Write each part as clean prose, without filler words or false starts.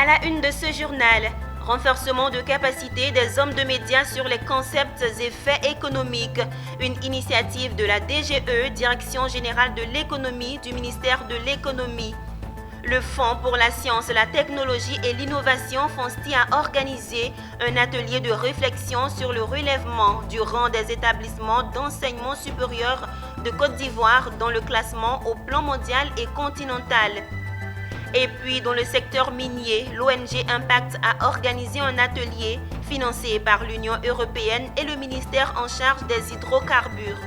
À la une de ce journal, renforcement de capacité des hommes de médias sur les concepts et faits économiques. Une initiative de la DGE, Direction générale de l'économie du ministère de l'économie. Le Fonds pour la science, la technologie et l'innovation FONSTI a organisé un atelier de réflexion sur le relèvement du rang des établissements d'enseignement supérieur de Côte d'Ivoire dans le classement au plan mondial et continental. Et puis, dans le secteur minier, l'ONG Impact a organisé un atelier financé par l'Union européenne et le ministère en charge des hydrocarbures.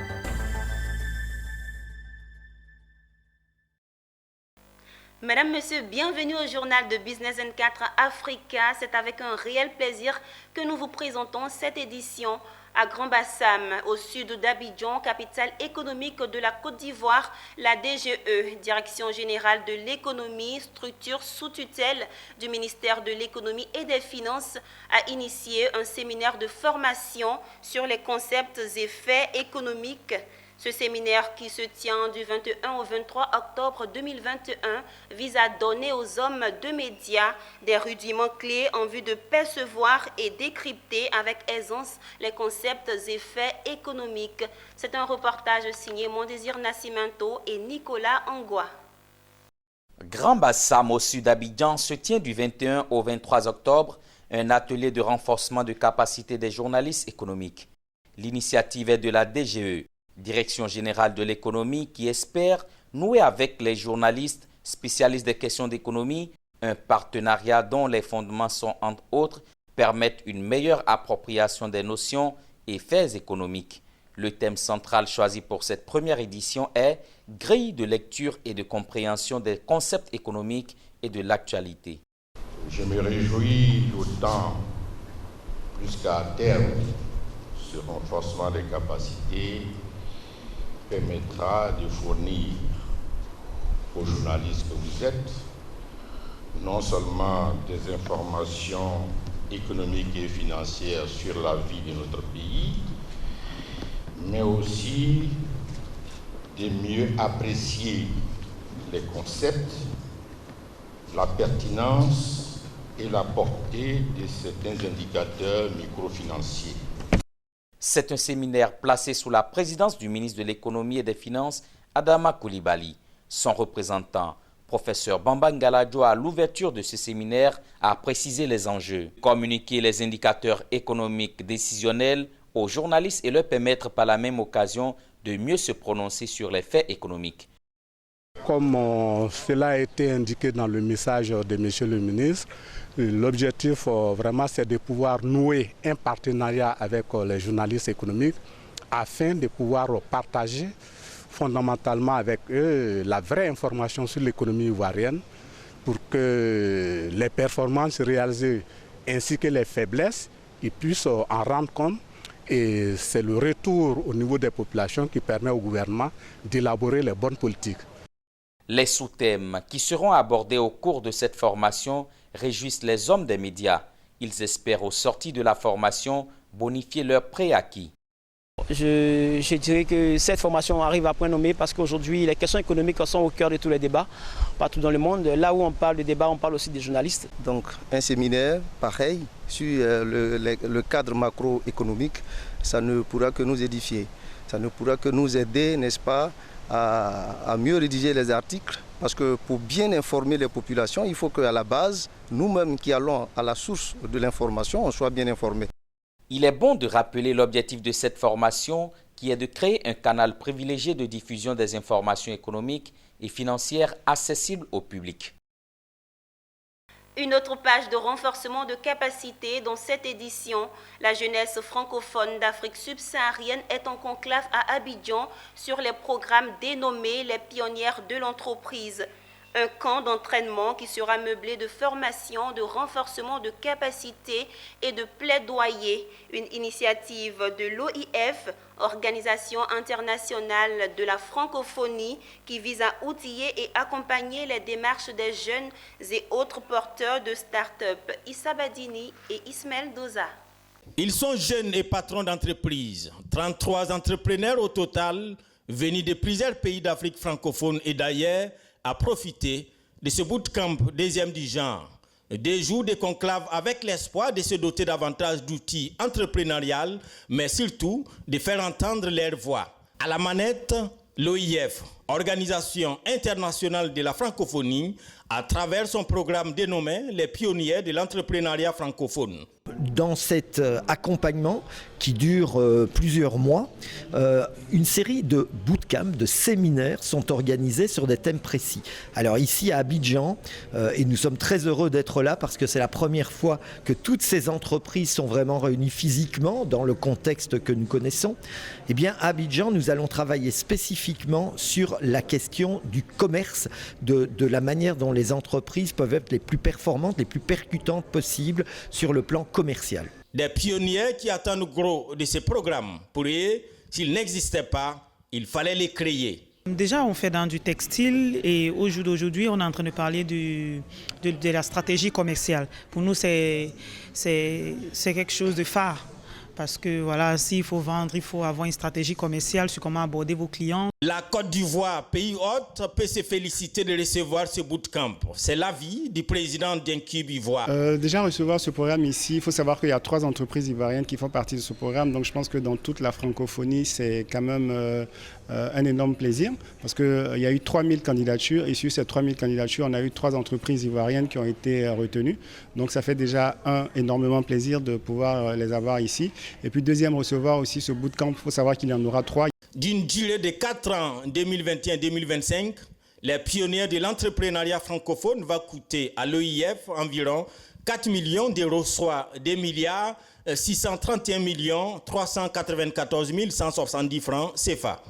Mesdames, Messieurs, bienvenue au journal de Business N4 Africa. C'est avec un réel plaisir que nous vous présentons cette édition à Grand-Bassam, au sud d'Abidjan, capitale économique de la Côte d'Ivoire. La DGE, Direction générale de l'économie, structure sous tutelle du ministère de l'économie et des finances, a initié un séminaire de formation sur les concepts et faits économiques. Ce séminaire qui se tient du 21 au 23 octobre 2021 vise à donner aux hommes de médias des rudiments clés en vue de percevoir et décrypter avec aisance les concepts et faits économiques. C'est un reportage signé Mondésir Nascimento et Nicolas Angwa. Grand-Bassam, au sud d'Abidjan, se tient du 21 au 23 octobre un atelier de renforcement de capacité des journalistes économiques. L'initiative est de la DGE, Direction générale de l'économie, qui espère nouer avec les journalistes spécialistes des questions d'économie un partenariat dont les fondements sont, entre autres, permettre une meilleure appropriation des notions et faits économiques. Le thème central choisi pour cette première édition est « Grille de lecture et de compréhension des concepts économiques et de l'actualité ». Je me réjouis d'autant plus qu'à terme, ce renforcement des capacités permettra de fournir aux journalistes que vous êtes non seulement des informations économiques et financières sur la vie de notre pays, mais aussi de mieux apprécier les concepts, la pertinence et la portée de certains indicateurs microfinanciers. C'est un séminaire placé sous la présidence du ministre de l'économie et des finances, Adama Coulibaly. Son représentant, professeur Bamba Ngaladjo, à l'ouverture de ce séminaire, a précisé les enjeux, communiquer les indicateurs économiques décisionnels aux journalistes et leur permettre par la même occasion de mieux se prononcer sur les faits économiques. Comme cela a été indiqué dans le message de M. le ministre, l'objectif vraiment c'est de pouvoir nouer un partenariat avec les journalistes économiques afin de pouvoir partager fondamentalement avec eux la vraie information sur l'économie ivoirienne pour que les performances réalisées ainsi que les faiblesses, ils puissent en rendre compte. Et c'est le retour au niveau des populations qui permet au gouvernement d'élaborer les bonnes politiques. Les sous-thèmes qui seront abordés au cours de cette formation réjouissent les hommes des médias. Ils espèrent au sortir de la formation bonifier leurs préacquis. Je dirais que cette formation arrive à point nommé parce qu'aujourd'hui les questions économiques sont au cœur de tous les débats partout dans le monde. Là où on parle de débat, on parle aussi des journalistes. Donc un séminaire pareil sur le cadre macroéconomique, ça ne pourra que nous édifier. Ça ne pourra que nous aider, n'est-ce pas, à mieux rédiger les articles. Parce que pour bien informer les populations, il faut qu'à la base, nous-mêmes qui allons à la source de l'information, on soit bien informés. Il est bon de rappeler l'objectif de cette formation qui est de créer un canal privilégié de diffusion des informations économiques et financières accessibles au public. Une autre page de renforcement de capacité dans cette édition. La jeunesse francophone d'Afrique subsaharienne est en conclave à Abidjan sur les programmes dénommés les pionnières de l'entreprise. Un camp d'entraînement qui sera meublé de formation, de renforcement de capacité et de plaidoyer. Une initiative de l'OIF, Organisation internationale de la francophonie, qui vise à outiller et accompagner les démarches des jeunes et autres porteurs de start-up. Issa Badini et Ismaël Doza. Ils sont jeunes et patrons d'entreprises. 33 entrepreneurs au total, venus de plusieurs pays d'Afrique francophone et d'ailleurs, à profiter de ce bootcamp deuxième du genre, Des jours de conclave avec l'espoir de se doter davantage d'outils entrepreneuriaux, mais surtout de faire entendre leur voix. À la manette, l'OIF, Organisation internationale de la francophonie, à travers son programme dénommé Les pionniers de l'entrepreneuriat francophone. Dans cet accompagnement qui dure plusieurs mois, une série de bootcamps, de séminaires sont organisés sur des thèmes précis. Alors ici à Abidjan, et nous sommes très heureux d'être là parce que c'est la première fois que toutes ces entreprises sont vraiment réunies physiquement dans le contexte que nous connaissons. Eh bien à Abidjan, nous allons travailler spécifiquement sur la question du commerce, de la manière dont les entreprises peuvent être les plus performantes, les plus percutantes possibles sur le plan commercial. Des pionniers qui attendent gros de ces programmes. Pour eux, s'ils n'existaient pas, il fallait les créer. Déjà, on fait dans du textile et au jour d'aujourd'hui, on est en train de parler de la stratégie commerciale. Pour nous, c'est quelque chose de phare. Parce que voilà, s'il faut vendre, il faut avoir une stratégie commerciale sur comment aborder vos clients. La Côte d'Ivoire, pays hôte, peut se féliciter de recevoir ce bootcamp. C'est l'avis du président d'Incube Ivoire. Déjà, recevoir ce programme ici, il faut savoir qu'il y a 3 entreprises ivoiriennes qui font partie de ce programme. Donc je pense que dans toute la francophonie, c'est quand même un énorme plaisir. Parce qu'il y a eu 3000 candidatures. Et sur ces 3000 candidatures, on a eu 3 entreprises ivoiriennes qui ont été retenues. Donc ça fait déjà énormément plaisir de pouvoir les avoir ici. Et puis deuxième, recevoir aussi ce bootcamp. Il faut savoir qu'il y en aura 3. D'une durée de 4 ans, 2021-2025, les pionniers de l'entrepreneuriat francophone va coûter à l'OIF environ 4 millions d'euros, soit 2 milliards 631 394 170 francs CFA.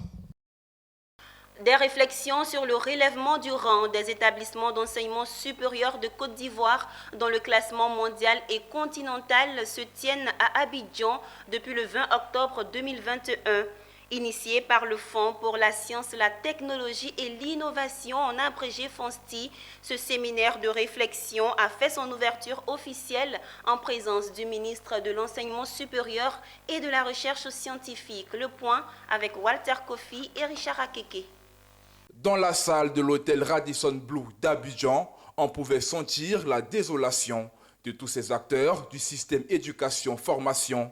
Des réflexions sur le relèvement du rang des établissements d'enseignement supérieur de Côte d'Ivoire dans le classement mondial et continental se tiennent à Abidjan depuis le 20 octobre 2021. Initié par le Fonds pour la science, la technologie et l'innovation, en abrégé FONSTI, ce séminaire de réflexion a fait son ouverture officielle en présence du ministre de l'Enseignement supérieur et de la Recherche scientifique. Le point avec Walter Kofi et Richard Akeke. Dans la salle de l'hôtel Radisson Blu d'Abidjan, on pouvait sentir la désolation de tous ces acteurs du système éducation-formation.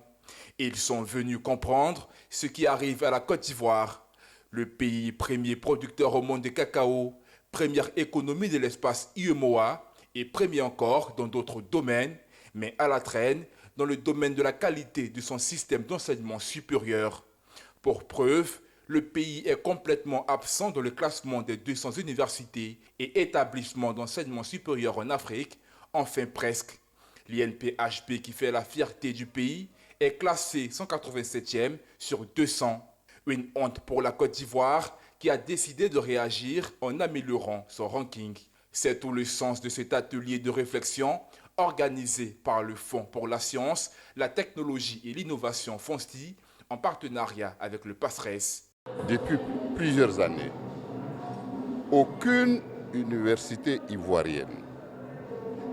Ils sont venus comprendre ce qui arrive à la Côte d'Ivoire, le pays premier producteur au monde de cacao, première économie de l'espace UEMOA et premier encore dans d'autres domaines, mais à la traîne dans le domaine de la qualité de son système d'enseignement supérieur. Pour preuve, le pays est complètement absent dans le classement des 200 universités et établissements d'enseignement supérieur en Afrique, enfin presque. L'INPHB, qui fait la fierté du pays, est classé 187e sur 200. Une honte pour la Côte d'Ivoire qui a décidé de réagir en améliorant son ranking. C'est tout le sens de cet atelier de réflexion organisé par le Fonds pour la science, la technologie et l'innovation FONSTI en partenariat avec le PASRES. Depuis plusieurs années, aucune université ivoirienne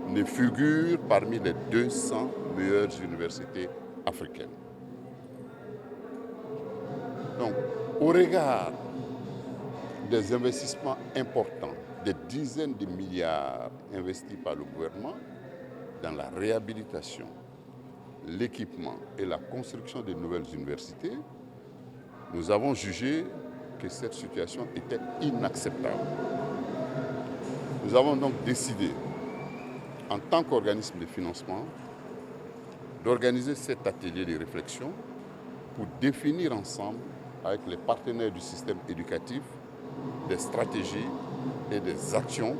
ne figure parmi les 200 meilleures universités africaines. Donc, au regard des investissements importants, des dizaines de milliards investis par le gouvernement dans la réhabilitation, l'équipement et la construction de nouvelles universités, nous avons jugé que cette situation était inacceptable. Nous avons donc décidé, en tant qu'organisme de financement, d'organiser cet atelier de réflexion pour définir ensemble, avec les partenaires du système éducatif, des stratégies et des actions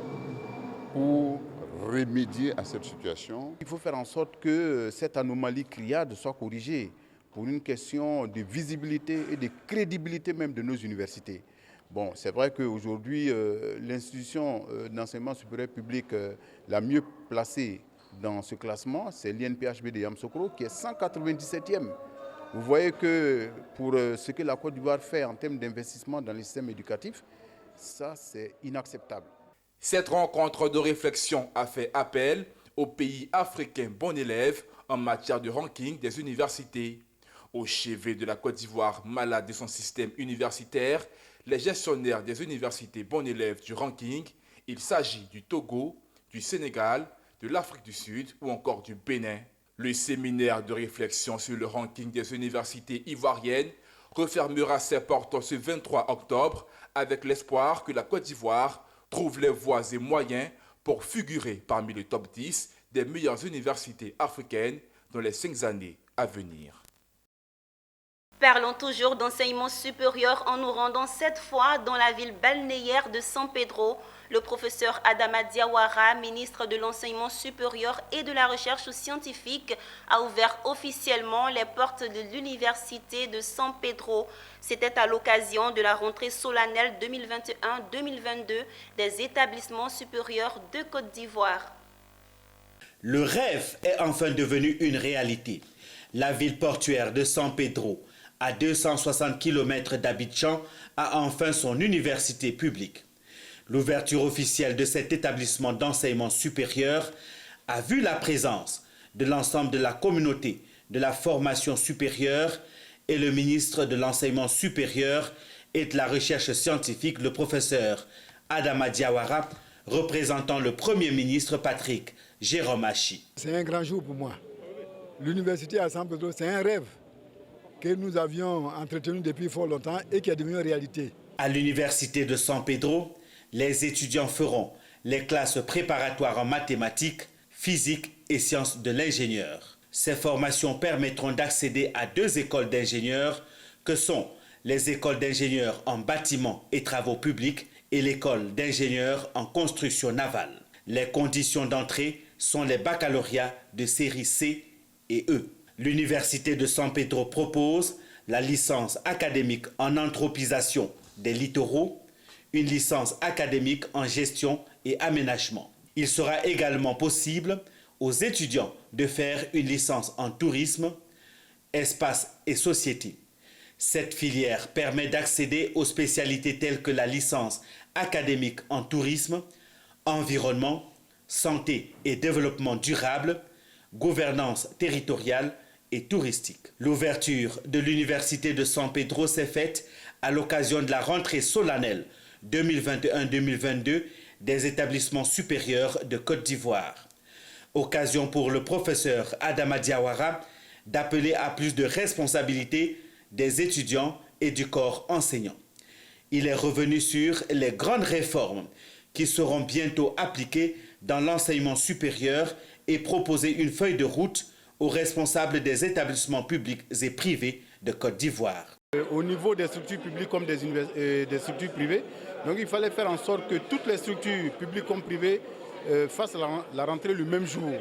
pour remédier à cette situation. Il faut faire en sorte que cette anomalie criarde soit corrigée pour une question de visibilité et de crédibilité même de nos universités. Bon, c'est vrai qu'aujourd'hui, l'institution d'enseignement supérieur public la mieux placée dans ce classement, c'est l'INPHB de Yamoussoukro qui est 197e. Vous voyez que pour ce que la Côte d'Ivoire fait en termes d'investissement dans le système éducatif, ça c'est inacceptable. Cette rencontre de réflexion a fait appel aux pays africains bons élèves en matière de ranking des universités. Au chevet de la Côte d'Ivoire malade de son système universitaire, les gestionnaires des universités bons élèves du ranking, il s'agit du Togo, du Sénégal, de l'Afrique du Sud ou encore du Bénin. Le séminaire de réflexion sur le ranking des universités ivoiriennes refermera ses portes ce 23 octobre avec l'espoir que la Côte d'Ivoire trouve les voies et moyens pour figurer parmi le top 10 des meilleures universités africaines dans les 5 années à venir. Parlons toujours d'enseignement supérieur en nous rendant cette fois dans la ville balnéaire de San Pedro. Le professeur Adama Diawara, ministre de l'Enseignement supérieur et de la Recherche scientifique, a ouvert officiellement les portes de l'université de San Pedro. C'était à l'occasion de la rentrée solennelle 2021-2022 des établissements supérieurs de Côte d'Ivoire. Le rêve est enfin devenu une réalité. La ville portuaire de San Pedro, à 260 km d'Abidjan, a enfin son université publique. L'ouverture officielle de cet établissement d'enseignement supérieur a vu la présence de l'ensemble de la communauté de la formation supérieure et le ministre de l'Enseignement supérieur et de la Recherche scientifique, le professeur Adama Diawara, représentant le Premier ministre Patrick Jérôme Hachi. C'est un grand jour pour moi. L'université à San Pedro, c'est un rêve que nous avions entretenu depuis fort longtemps et qui est devenu réalité. À l'université de San Pedro, les étudiants feront les classes préparatoires en mathématiques, physique et sciences de l'ingénieur. Ces formations permettront d'accéder à 2 écoles d'ingénieurs que sont les écoles d'ingénieurs en bâtiments et travaux publics et l'école d'ingénieurs en construction navale. Les conditions d'entrée sont les baccalauréats de série C et E. L'université de San Pedro propose la licence académique en anthropisation des littoraux, une licence académique en gestion et aménagement. Il sera également possible aux étudiants de faire une licence en tourisme, espace et société. Cette filière permet d'accéder aux spécialités telles que la licence académique en tourisme, environnement, santé et développement durable, gouvernance territoriale et touristique. L'ouverture de l'université de San Pedro s'est faite à l'occasion de la rentrée solennelle 2021-2022 des établissements supérieurs de Côte d'Ivoire. Occasion pour le professeur Adama Diawara d'appeler à plus de responsabilité des étudiants et du corps enseignant. Il est revenu sur les grandes réformes qui seront bientôt appliquées dans l'enseignement supérieur et proposer une feuille de route aux responsables des établissements publics et privés de Côte d'Ivoire. Au niveau des structures publiques comme des structures privées, donc il fallait faire en sorte que toutes les structures publiques comme privées fassent la rentrée le même jour.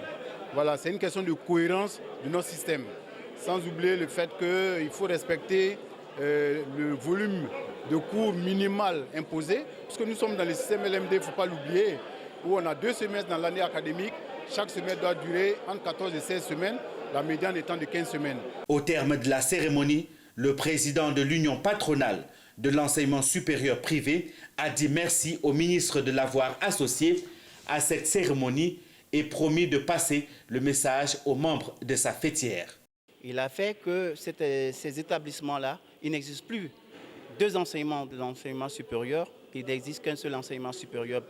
Voilà, c'est une question de cohérence de notre système. Sans oublier le fait qu'il faut respecter le volume de cours minimal imposé. Parce que nous sommes dans le système LMD, il ne faut pas l'oublier, où on a 2 semestres dans l'année académique. Chaque semestre doit durer entre 14 et 16 semaines, la médiane étant de 15 semaines. Au terme de la cérémonie, le président de l'Union patronale de l'enseignement supérieur privé a dit merci au ministre de l'avoir associé à cette cérémonie et promis de passer le message aux membres de sa fêtière. Il a fait que ces établissements-là, il n'existe plus 2 enseignements de l'enseignement supérieur, il n'existe qu'un seul enseignement supérieur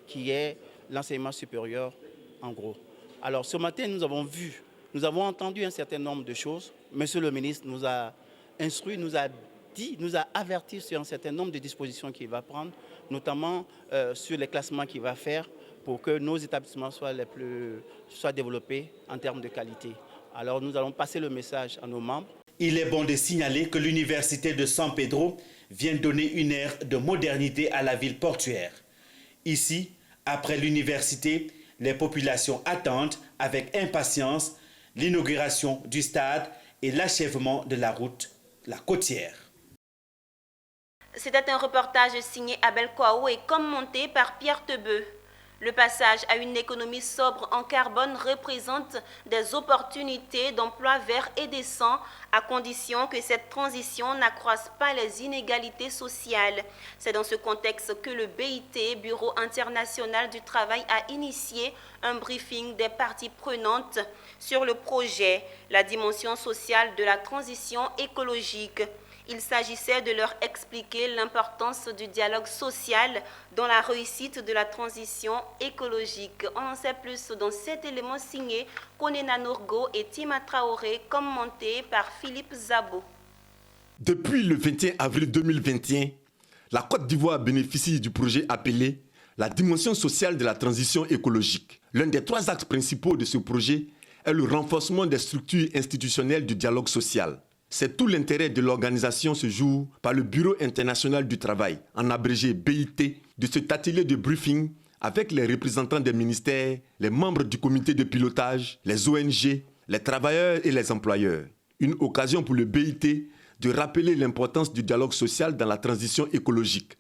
qui est l'enseignement supérieur en gros. Alors ce matin, nous avons entendu un certain nombre de choses. Monsieur le ministre nous a instruit, nous a averti sur un certain nombre de dispositions qu'il va prendre, notamment sur les classements qu'il va faire pour que nos établissements soient développés en termes de qualité. Alors nous allons passer le message à nos membres. Il est bon de signaler que l'université de San Pedro vient donner une ère de modernité à la ville portuaire. Ici, après l'université, les populations attendent avec impatience l'inauguration du stade et l'achèvement de la route, la côtière. C'était un reportage signé Abel Kouaou et commenté par Pierre Tebeu. Le passage à une économie sobre en carbone représente des opportunités d'emploi vert et décent à condition que cette transition n'accroisse pas les inégalités sociales. C'est dans ce contexte que le BIT, Bureau international du travail, a initié un briefing des parties prenantes sur le projet, la dimension sociale de la transition écologique. Il s'agissait de leur expliquer l'importance du dialogue social dans la réussite de la transition écologique. On en sait plus dans cet élément signé Konena Nourgo et Tima Traoré, commenté par Philippe Zabo. Depuis le 21 avril 2021, la Côte d'Ivoire bénéficie du projet appelé la dimension sociale de la transition écologique. L'un des 3 axes principaux de ce projet est le renforcement des structures institutionnelles du dialogue social. C'est tout l'intérêt de l'organisation ce jour par le Bureau international du travail, en abrégé BIT, de cet atelier de briefing avec les représentants des ministères, les membres du comité de pilotage, les ONG, les travailleurs et les employeurs. Une occasion pour le BIT de rappeler l'importance du dialogue social dans la transition écologique.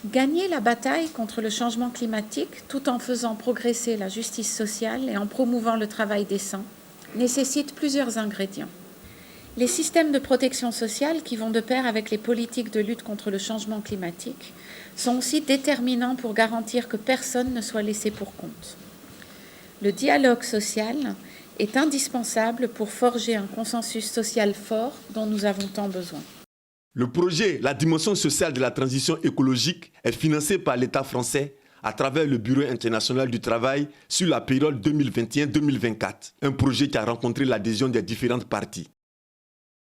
Gagner la bataille contre le changement climatique tout en faisant progresser la justice sociale et en promouvant le travail décent nécessite plusieurs ingrédients. Les systèmes de protection sociale qui vont de pair avec les politiques de lutte contre le changement climatique sont aussi déterminants pour garantir que personne ne soit laissé pour compte. Le dialogue social est indispensable pour forger un consensus social fort dont nous avons tant besoin. Le projet La dimension sociale de la transition écologique est financé par l'État français à travers le Bureau international du travail sur la période 2021-2024, un projet qui a rencontré l'adhésion des différentes parties.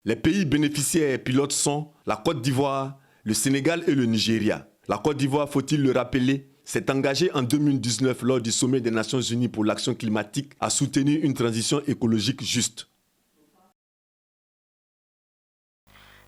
Les pays bénéficiaires pilotes sont la Côte d'Ivoire, le Sénégal et le Nigeria. La Côte d'Ivoire, faut-il le rappeler, s'est engagée en 2019 lors du sommet des Nations Unies pour l'action climatique à soutenir une transition écologique juste.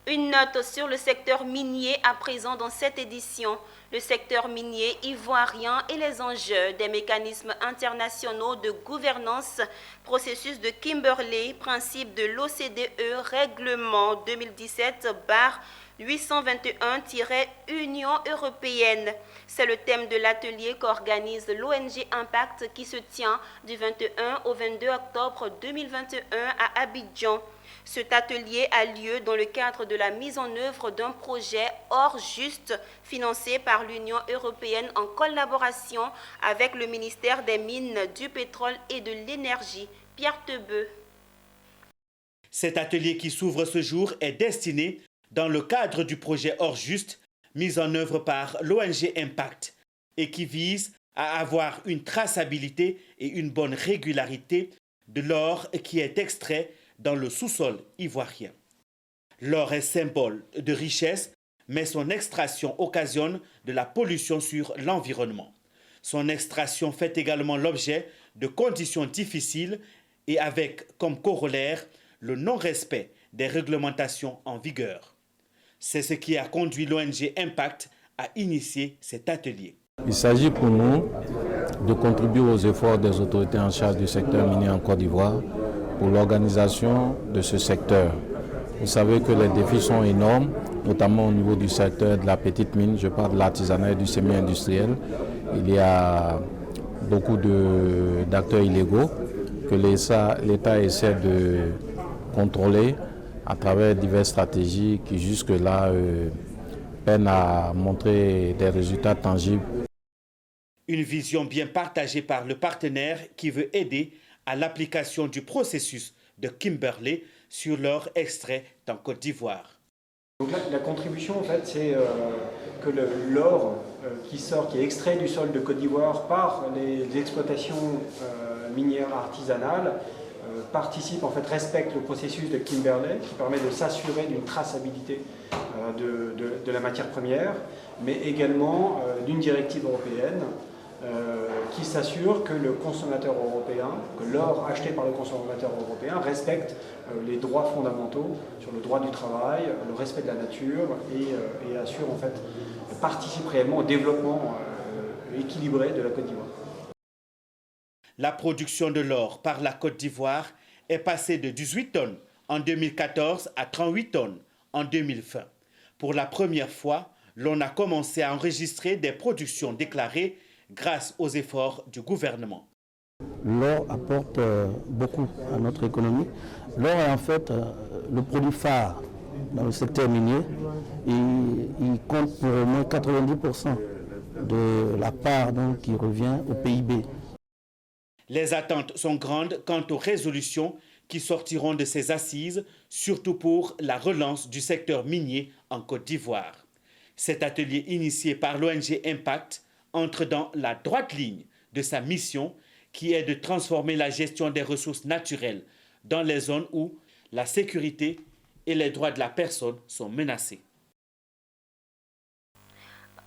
Une note sur le secteur minier à présent dans cette édition. Le secteur minier ivoirien et les enjeux des mécanismes internationaux de gouvernance, processus de Kimberley, principe de l'OCDE, règlement 2017/821-Union européenne. C'est le thème de l'atelier qu'organise l'ONG Impact qui se tient du 21 au 22 octobre 2021 à Abidjan. Cet atelier a lieu dans le cadre de la mise en œuvre d'un projet hors juste financé par l'Union européenne en collaboration avec le ministère des Mines, du Pétrole et de l'Énergie. Pierre Tebeu. Cet atelier qui s'ouvre ce jour est destiné dans le cadre du projet hors juste mis en œuvre par l'ONG Impact et qui vise à avoir une traçabilité et une bonne régularité de l'or qui est extrait dans le sous-sol ivoirien. L'or est symbole de richesse, mais son extraction occasionne de la pollution sur l'environnement. Son extraction fait également l'objet de conditions difficiles et avec comme corollaire le non-respect des réglementations en vigueur. C'est ce qui a conduit l'ONG Impact à initier cet atelier. Il s'agit pour nous de contribuer aux efforts des autorités en charge du secteur minier en Côte d'Ivoire pour l'organisation de ce secteur. Vous savez que les défis sont énormes, notamment au niveau du secteur de la petite mine, je parle de l'artisanat et du semi-industriel. Il y a beaucoup d'acteurs illégaux que l'État essaie de contrôler à travers diverses stratégies qui jusque-là peinent à montrer des résultats tangibles. Une vision bien partagée par le partenaire qui veut aider à l'application du processus de Kimberley sur l'or extrait en Côte d'Ivoire. Donc la contribution, en fait, c'est que l'or qui est extrait du sol de Côte d'Ivoire par les exploitations minières artisanales participe, en fait, respecte le processus de Kimberley qui permet de s'assurer d'une traçabilité de la matière première, mais également d'une directive européenne qui s'assure que le consommateur européen, que l'or acheté par le consommateur européen respecte les droits fondamentaux sur le droit du travail, le respect de la nature et assure, en fait, participe réellement au développement équilibré de la Côte d'Ivoire. La production de l'or par la Côte d'Ivoire est passée de 18 tonnes en 2014 à 38 tonnes en 2020. Pour la première fois, l'on a commencé à enregistrer des productions déclarées grâce aux efforts du gouvernement. L'or apporte beaucoup à notre économie. L'or est en fait le produit phare dans le secteur minier. Il compte pour au moins 90% de la part donc, qui revient au PIB. Les attentes sont grandes quant aux résolutions qui sortiront de ces assises, surtout pour la relance du secteur minier en Côte d'Ivoire. Cet atelier initié par l'ONG Impact entre dans la droite ligne de sa mission qui est de transformer la gestion des ressources naturelles dans les zones où la sécurité et les droits de la personne sont menacés.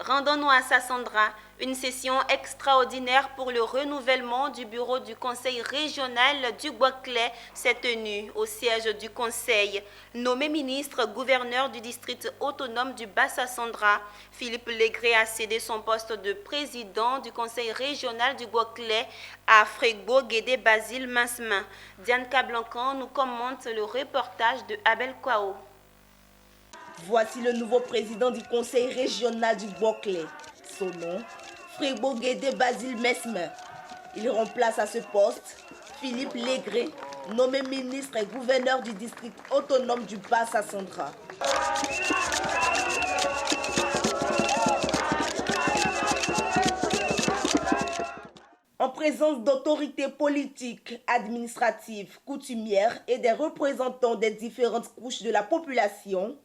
Rendons-nous à Sassandra. Une session extraordinaire pour le renouvellement du bureau du conseil régional du Boakley s'est tenue au siège du conseil. Nommé ministre gouverneur du district autonome du Bas-Sassandra, Philippe Légré a cédé son poste de président du conseil régional du Boakley à Frégo Guédé Basile Massemin. Diane Cablancan nous commente le reportage de Abel Kwao. Voici le nouveau président du conseil régional du Boakley. Son nom, Frégo Guédé Basile Massemin. Il remplace à ce poste Philippe Légré, nommé ministre et gouverneur du district autonome du Bas-Sassandra. En présence d'autorités politiques, administratives, coutumières et des représentants des différentes couches de la population,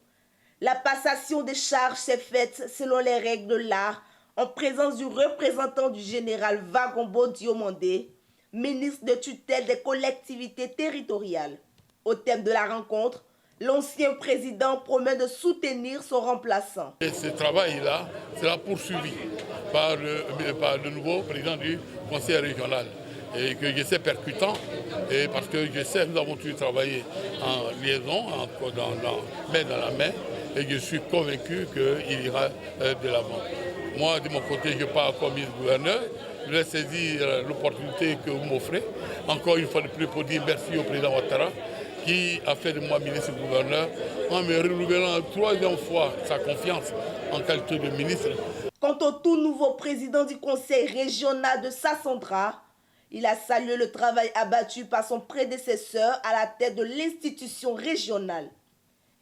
la passation des charges s'est faite selon les règles de l'art en présence du représentant du général Vagombo Diomandé, ministre de tutelle des collectivités territoriales. Au thème de la rencontre, l'ancien président promet de soutenir son remplaçant. Et ce travail-là sera poursuivi par le nouveau président du conseil régional. Et que je sais percutant, et parce que je sais que nous avons toujours travaillé en liaison, main dans la main, et je suis convaincu qu'il ira de l'avant. Moi, de mon côté, je pars comme vice-gouverneur. Je vais saisir l'opportunité que vous m'offrez. Encore une fois de plus pour dire merci au président Ouattara qui a fait de moi ministre-gouverneur en me renouvelant une troisième fois sa confiance en qualité de ministre. Quant au tout nouveau président du conseil régional de Sassandra, il a salué le travail abattu par son prédécesseur à la tête de l'institution régionale.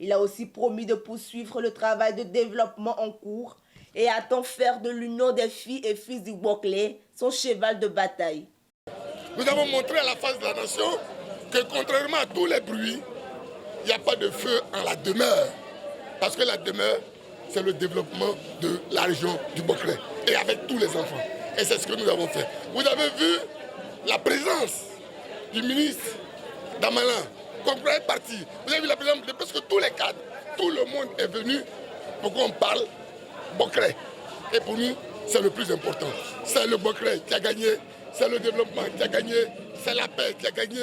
Il a aussi promis de poursuivre le travail de développement en cours et attend faire de l'union des filles et fils du Boakley son cheval de bataille. Nous avons montré à la face de la nation que contrairement à tous les bruits, il n'y a pas de feu en la demeure. Parce que la demeure, c'est le développement de la région du Boakley et avec tous les enfants. Et c'est ce que nous avons fait. Vous avez vu la présence du ministre Damalin, comme premier parti. Vous avez vu la présence de presque tous les cadres. Tout le monde est venu pour qu'on parle Boakley. Et pour nous, c'est le plus important. C'est le Boakley qui a gagné, c'est le développement qui a gagné, c'est la paix qui a gagné.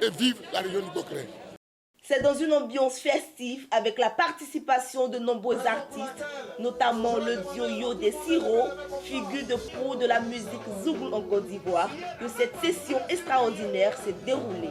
Et vive la région du Boakley. C'est dans une ambiance festive avec la participation de nombreux artistes, notamment le Dioyo des Siro, figure de proue de la musique Zougou en Côte d'Ivoire, que cette session extraordinaire s'est déroulée.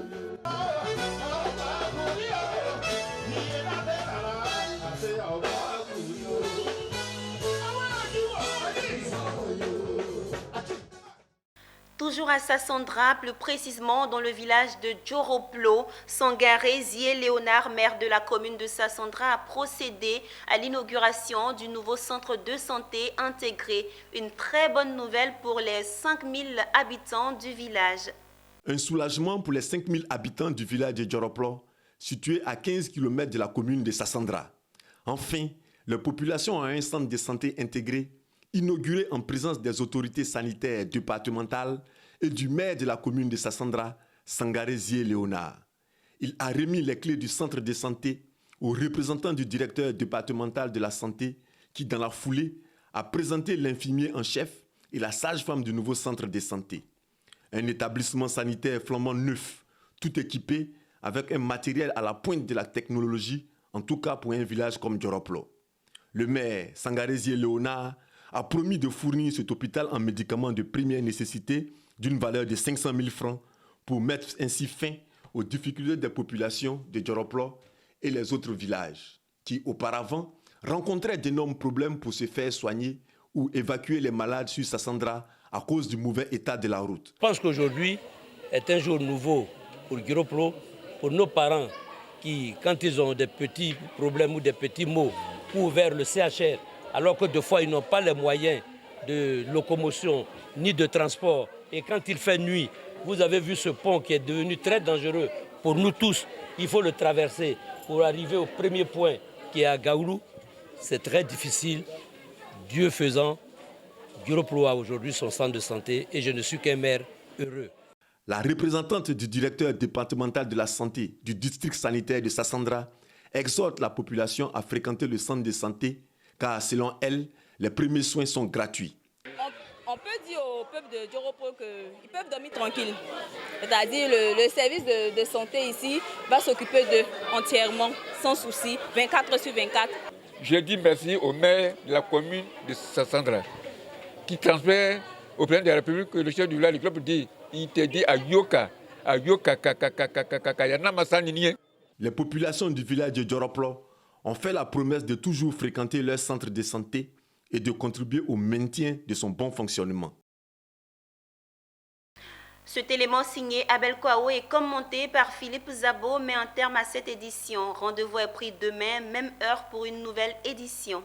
Toujours à Sassandra, plus précisément dans le village de Djoroplo, Sangaré Zié Léonard, maire de la commune de Sassandra, a procédé à l'inauguration du nouveau centre de santé intégré. Une très bonne nouvelle pour les 5000 habitants du village. Un soulagement pour les 5000 habitants du village de Djoroplo, situé à 15 km de la commune de Sassandra. Enfin, la population a un centre de santé intégré, inauguré en présence des autorités sanitaires départementales et du maire de la commune de Sassandra, Sangaré Zié Léonard. Il a remis les clés du centre de santé au représentant du directeur départemental de la santé qui, dans la foulée, a présenté l'infirmier en chef et la sage-femme du nouveau centre de santé. Un établissement sanitaire flambant neuf, tout équipé avec un matériel à la pointe de la technologie, en tout cas pour un village comme Djoroplo. Le maire, Sangaré Zié Léonard, a promis de fournir cet hôpital en médicaments de première nécessité d'une valeur de 500 000 francs pour mettre ainsi fin aux difficultés des populations de Djoroplo et les autres villages qui, auparavant, rencontraient d'énormes problèmes pour se faire soigner ou évacuer les malades sur Sassandra à cause du mauvais état de la route. Je pense qu'aujourd'hui est un jour nouveau pour Djoroplo, pour nos parents qui, quand ils ont des petits problèmes ou des petits maux, courent vers le CHR, alors que des fois ils n'ont pas les moyens de locomotion ni de transport. Et quand il fait nuit, vous avez vu ce pont qui est devenu très dangereux pour nous tous, il faut le traverser pour arriver au premier point qui est à Gaoulou. C'est très difficile. Dieu faisant, Guiroplo a aujourd'hui son centre de santé et je ne suis qu'un maire heureux. La représentante du directeur départemental de la santé du district sanitaire de Sassandra exhorte la population à fréquenter le centre de santé car selon elle, les premiers soins sont gratuits. On peut dire au peuple de Guiroplo qu'ils peuvent dormir tranquille. C'est-à-dire le service de santé ici va s'occuper d'eux entièrement, sans souci, 24 sur 24. Je dis merci au maire de la commune de Sassandra qui transmet au président de la République que le chef du village du club dit, il te dit à Yoka, Les populations du village de Guiroplo ont fait la promesse de toujours fréquenter leur centre de santé et de contribuer au maintien de son bon fonctionnement. Cet élément signé Abel Kouaou et commenté par Philippe Zabo met un terme à cette édition. Rendez-vous est pris demain, même heure pour une nouvelle édition.